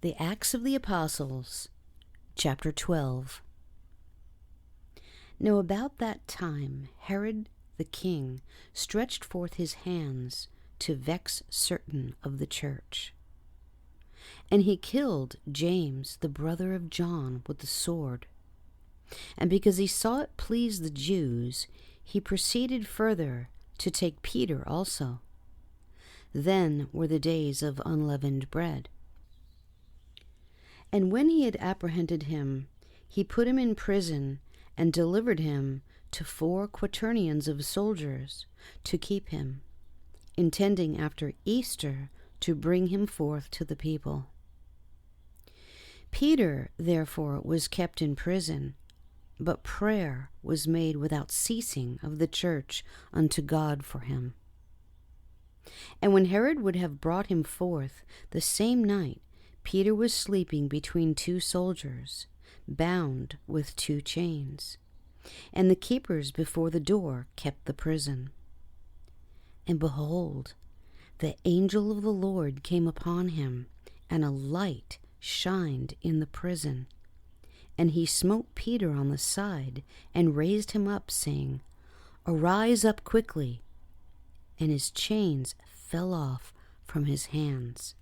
The Acts of the Apostles, chapter 12. Now about that time Herod the king stretched forth his hands to vex certain of the church. And he killed James, the brother of John, with the sword. And because he saw it please the Jews, he proceeded further to take Peter also. Then were the days of unleavened bread. And when he had apprehended him, he put him in prison, and delivered him to 4 quaternions of soldiers to keep him, intending after Easter to bring him forth to the people. Peter, therefore, was kept in prison, but prayer was made without ceasing of the church unto God for him. And when Herod would have brought him forth, the same night Peter was sleeping between 2 soldiers, bound with 2 chains, and the keepers before the door kept the prison. And behold, the angel of the Lord came upon him, and a light shined in the prison. And he smote Peter on the side, and raised him up, saying, Arise up quickly. And his chains fell off from his hands.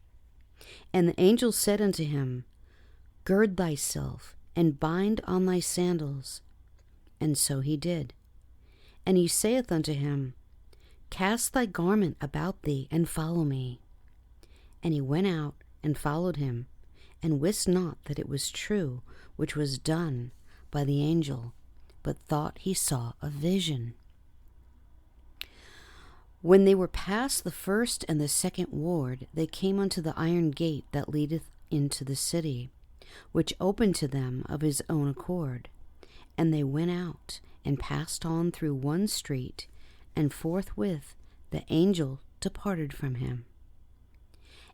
And the angel said unto him, Gird thyself, and bind on thy sandals. And so he did. And he saith unto him, Cast thy garment about thee, and follow me. And he went out, and followed him, and wist not that it was true which was done by the angel, but thought he saw a vision. When they were past the first and the second ward, they came unto the iron gate that leadeth into the city, which opened to them of his own accord. And they went out, and passed on through one street, and forthwith the angel departed from him.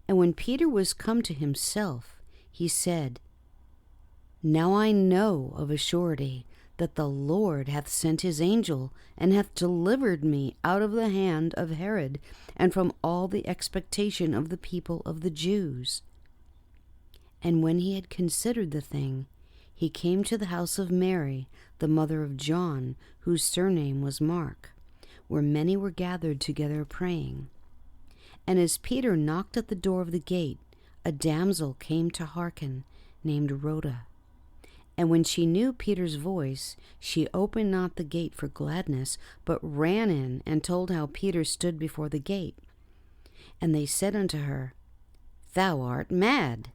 And when Peter was come to himself, he said, Now I know of a surety that the Lord hath sent his angel, and hath delivered me out of the hand of Herod, and from all the expectation of the people of the Jews. And when he had considered the thing, he came to the house of Mary, the mother of John, whose surname was Mark, where many were gathered together praying. And as Peter knocked at the door of the gate, a damsel came to hearken, named Rhoda. And when she knew Peter's voice, she opened not the gate for gladness, but ran in, and told how Peter stood before the gate. And they said unto her, Thou art mad.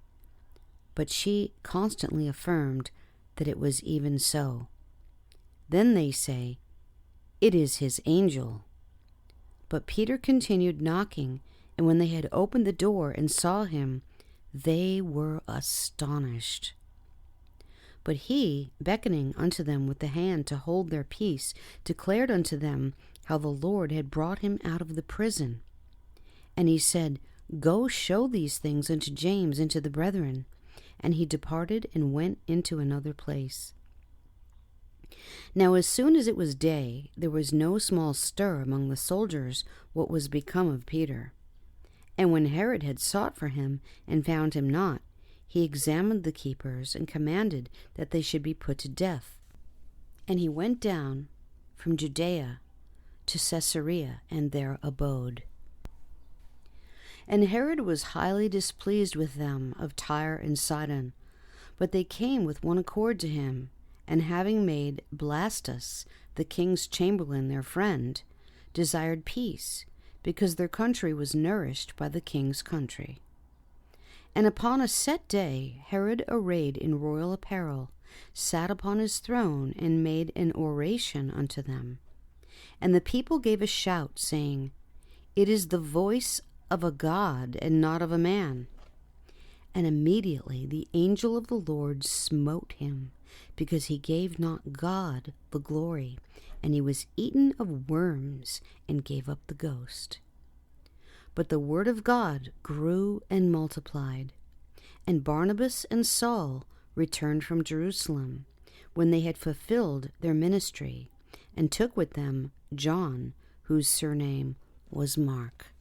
But she constantly affirmed that it was even so. Then they say, It is his angel. But Peter continued knocking, and when they had opened the door and saw him, they were astonished. But he, beckoning unto them with the hand to hold their peace, declared unto them how the Lord had brought him out of the prison. And he said, Go show these things unto James and to the brethren. And he departed and went into another place. Now as soon as it was day, there was no small stir among the soldiers what was become of Peter. And when Herod had sought for him, and found him not, he examined the keepers, and commanded that they should be put to death. And he went down from Judea to Caesarea, and there abode. And Herod was highly displeased with them of Tyre and Sidon, but they came with one accord to him, and having made Blastus, the king's chamberlain, their friend, desired peace, because their country was nourished by the king's country. And upon a set day Herod, arrayed in royal apparel, sat upon his throne, and made an oration unto them. And the people gave a shout, saying, It is the voice of a God, and not of a man. And immediately the angel of the Lord smote him, because he gave not God the glory, and he was eaten of worms, and gave up the ghost. But the word of God grew and multiplied. And Barnabas and Saul returned from Jerusalem, when they had fulfilled their ministry, and took with them John, whose surname was Mark.